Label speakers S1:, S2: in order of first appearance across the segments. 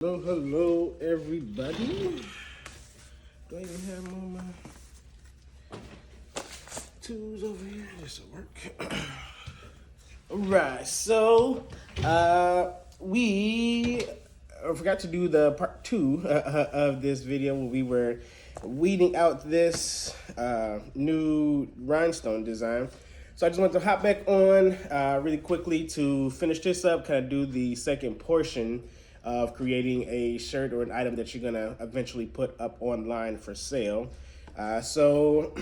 S1: Hello, everybody. Do I even have more of my tools over here? This will work. All right, so we forgot to do the part two of this video where we were weeding out this new rhinestone design. So I just want to hop back on really quickly to finish this up, kind of do the second portion of creating a shirt or an item that you're gonna eventually put up online for sale. So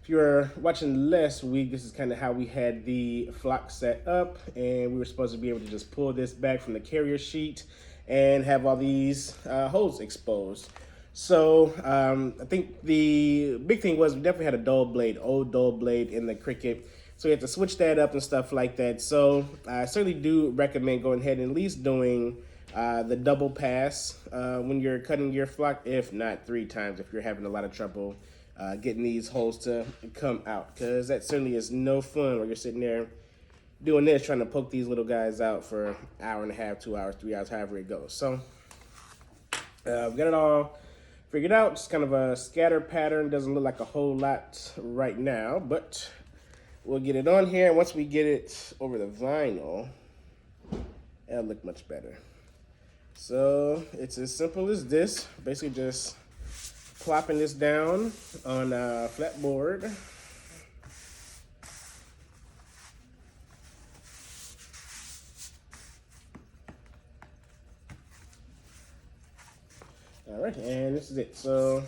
S1: if you're watching last week, this is kind of how we had the flock set up, and we were supposed to be able to just pull this back from the carrier sheet and have all these holes exposed. So I think the big thing was we definitely had a old dull blade in the Cricut. So we had to switch that up and stuff like that. So I certainly do recommend going ahead and at least doing the double pass when you're cutting your flock, if not 3 times if you're having a lot of trouble getting these holes to come out, because that certainly is no fun where you're sitting there doing this, trying to poke these little guys out for an hour and a half, 2 hours, 3 hours, however it goes. So we got it all figured out. It's kind of a scatter pattern. Doesn't look like a whole lot right now, but we'll get it on here. And once we get it over the vinyl, it'll look much better. So it's as simple as this. Basically just plopping this down on a flat board. All right, and this is it. So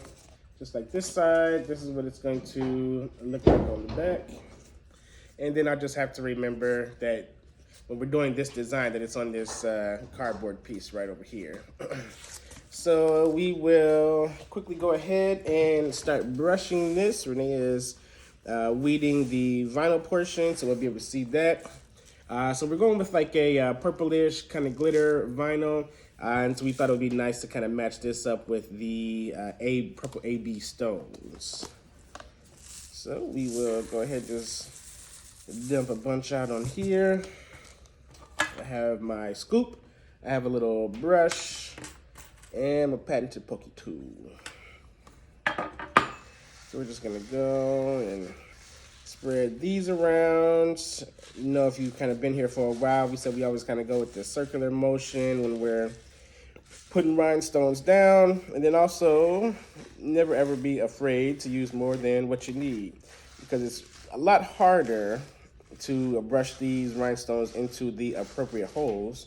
S1: just like this side, this is what it's going to look like on the back. And then I just have to remember that when we're doing this design, that it's on this cardboard piece right over here. So we will quickly go ahead and start brushing this. Renee is weeding the vinyl portion, so we'll be able to see that. So we're going with like a purplish kind of glitter vinyl. And so we thought it would be nice to kind of match this up with the purple AB stones. So we will go ahead and just dump a bunch out on here. I have my scoop, I have a little brush, and a patented pokey tool. So we're just gonna go and spread these around. You know, if you've kind of been here for a while, we said we always kind of go with the circular motion when we're putting rhinestones down. And then also, never ever be afraid to use more than what you need, because it's a lot harder to brush these rhinestones into the appropriate holes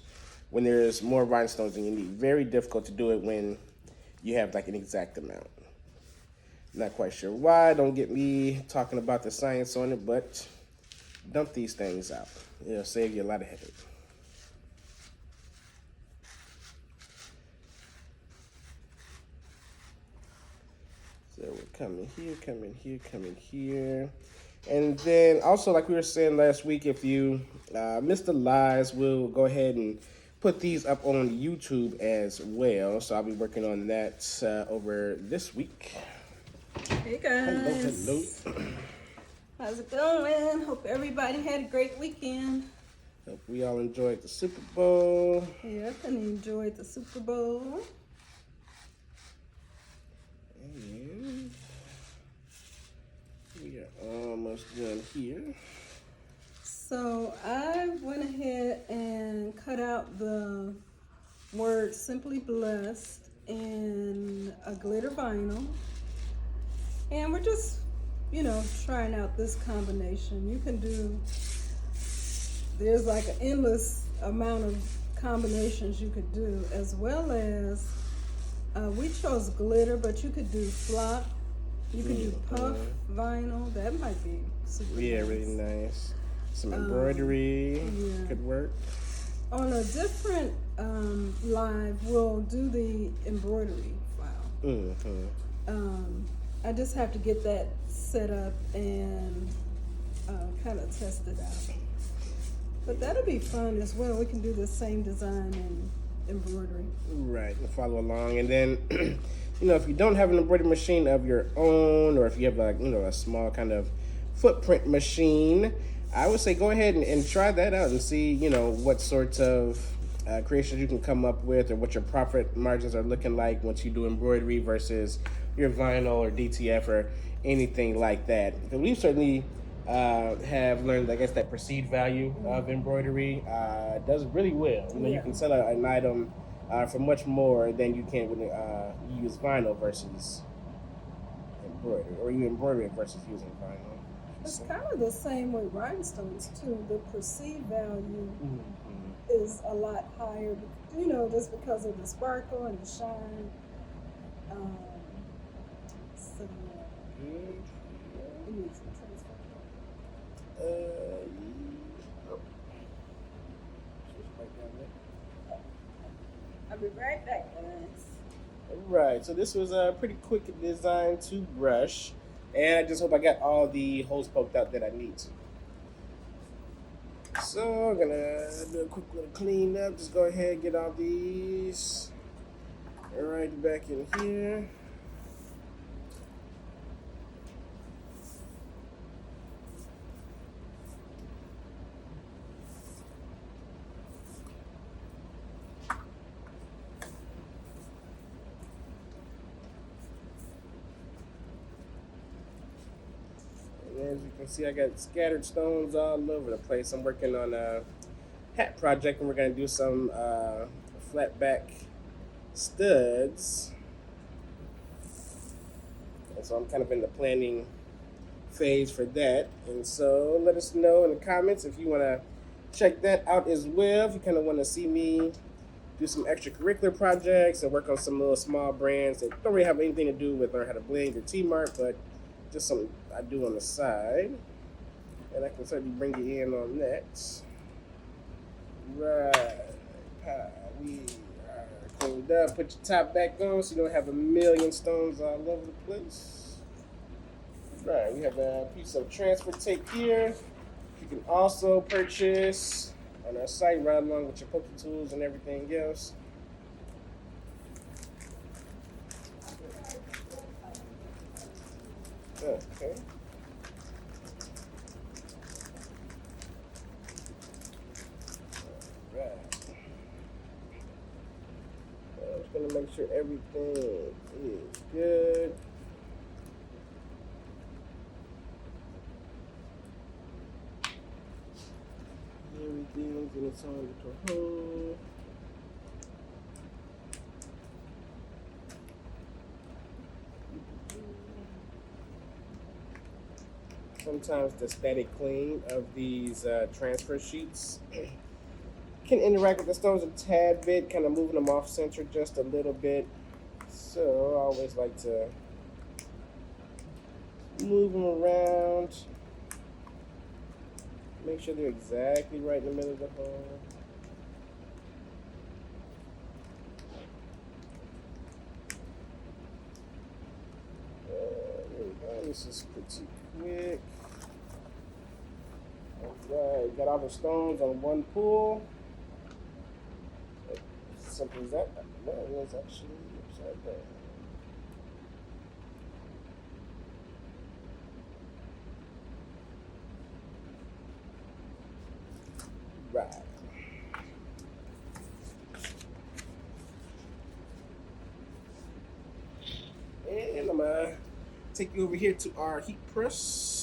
S1: when there's more rhinestones than you need. Very difficult to do it when you have like an exact amount. Not quite sure why. Don't get me talking about the science on it, but dump these things out. It'll save you a lot of headache. So we're coming here, coming here, coming here. And then also, like we were saying last week, if you missed the lives, we'll go ahead and put these up on YouTube as well. So I'll be working on that over this week.
S2: Hey guys.
S1: Hello.
S2: How's it going? Hope everybody had a great weekend.
S1: Hope we all enjoyed the Super Bowl.
S2: Yep, and enjoyed the Super Bowl.
S1: And we are almost done here.
S2: So I went ahead and cut out the word Simply Blessed in a glitter vinyl. And we're just, you know, trying out this combination. You can do, there's like an endless amount of combinations you could do, as well as, we chose glitter, but you could do flock, you could do puff vinyl. That might be super nice.
S1: Really nice. Some embroidery could work.
S2: On a different live, we'll do the embroidery file. I just have to get that set up and kind of test it out. But that'll be fun as well. We can do the same design in embroidery.
S1: Right, and follow along. And then, you know, if you don't have an embroidery machine of your own, or if you have like, you know, a small kind of footprint machine, I would say go ahead and try that out and see, you know, what sorts of creations you can come up with, or what your profit margins are looking like once you do embroidery versus your vinyl or DTF or anything like that. Because we certainly have learned, I guess, that perceived value of embroidery does really well. You know, you can sell an item for much more than you can when you use vinyl versus embroidery, or you embroidery versus using vinyl.
S2: It's kind of the same with rhinestones too. The perceived value is a lot higher, you know, just because of the sparkle and the shine. So it needs some transfer. I'll be right back, guys.
S1: Right, so this was a pretty quick design to brush, and I just hope I got all the holes poked out that I need to. So I'm gonna do a quick little clean up. Just go ahead and get all these right back in here. As you can see, I got scattered stones all over the place. I'm working on a hat project, and we're going to do some flat back studs. And so I'm kind of in the planning phase for that. And so let us know in the comments if you want to check that out as well. If you kind of want to see me do some extracurricular projects and work on some little small brands that don't really have anything to do with learn how to blend or T-Mark, but just something I do on the side, and I can certainly bring you in on that. Right, we are cleaned up. Put your top back on so you don't have a million stones all over the place. Right, we have a piece of transfer tape here. You can also purchase on our site right along with your poking tools and everything else. Okay. Alright. I'm just gonna make sure everything is good. Everything's in its own little hole. Sometimes the static clean of these transfer sheets can interact with the stones a tad bit, kind of moving them off center just a little bit. So I always like to move them around, make sure they're exactly right in the middle of the hole. There we go. This is pretty quick. Alright, got all the stones on one pull. Simple as that. No, it was actually upside down. Right. And I'm gonna take you over here to our heat press.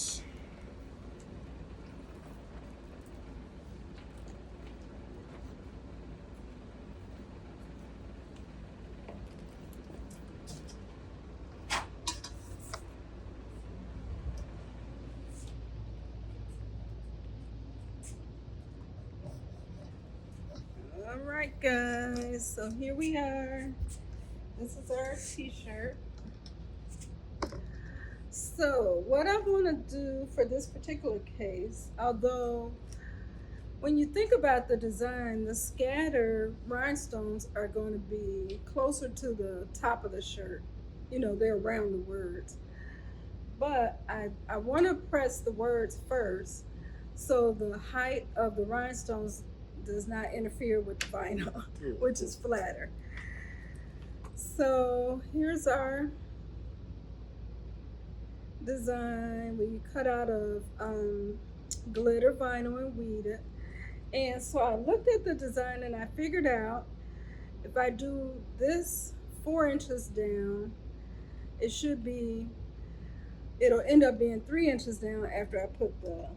S2: All right, guys, so here we are. This is our t-shirt. So what I want to do for this particular case, although when you think about the design, the scatter rhinestones are going to be closer to the top of the shirt. You know, they're around the words. But I want to press the words first so the height of the rhinestones does not interfere with the vinyl, which is flatter. So here's our design. We cut out of glitter vinyl and weeded. And so I looked at the design and I figured out if I do this 4 inches down, it should be, it'll end up being 3 inches down after I put the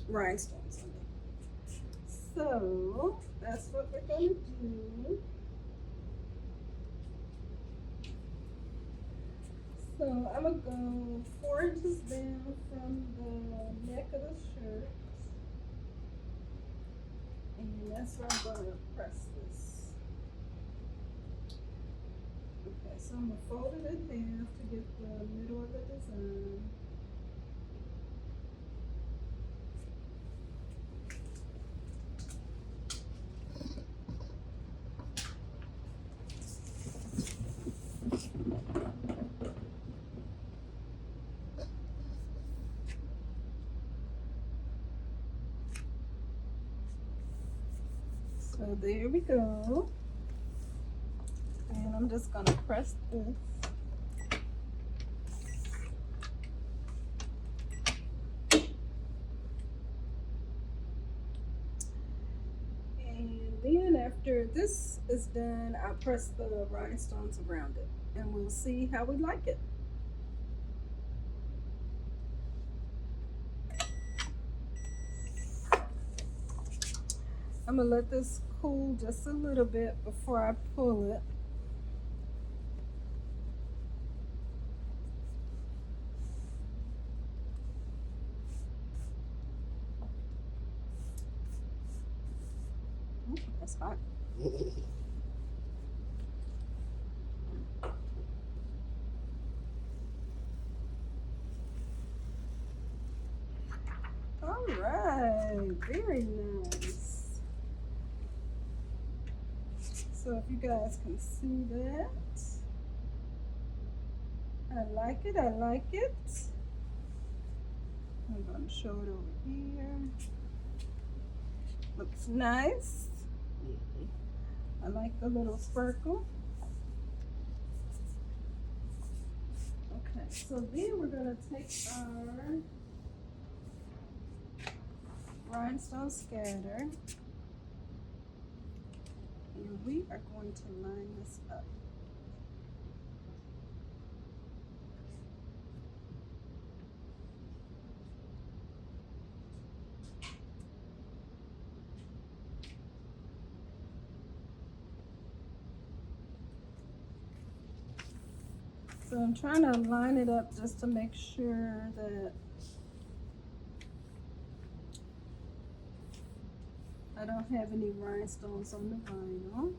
S2: rhinestones on it. So that's what we're gonna do. So I'm gonna go 4 inches down from the neck of the shirt. And that's where I'm gonna press this. Okay, so I'm gonna fold it in half to get the middle of the design. So there we go. And I'm just gonna press this. And then after this is done, I'll press the rhinestones around it and we'll see how we like it. I'm gonna let this cool just a little bit before I pull it. Ooh, that's hot. All right, very nice. So if you guys can see that, I like it, I like it. I'm gonna show it over here. Looks nice. I like the little sparkle. Okay, so then we're gonna take our rhinestone scatter and we are going to line this up. So I'm trying to line it up just to make sure that I don't have any rhinestones on the vinyl.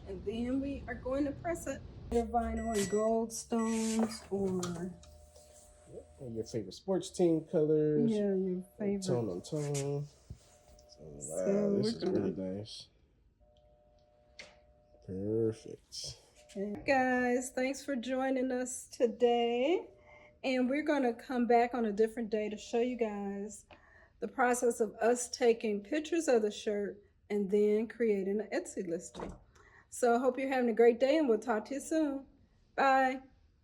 S2: And then we are going to press it. Your vinyl and gold stones or
S1: Your favorite sports team colors.
S2: yeah, your favorite.
S1: Tone on tone. So, wow,
S2: So
S1: this is really nice. Perfect.
S2: Hey guys, thanks for joining us today. And we're going to come back on a different day to show you guys the process of us taking pictures of the shirt and then creating an Etsy listing. So I hope you're having a great day and we'll talk to you soon. Bye.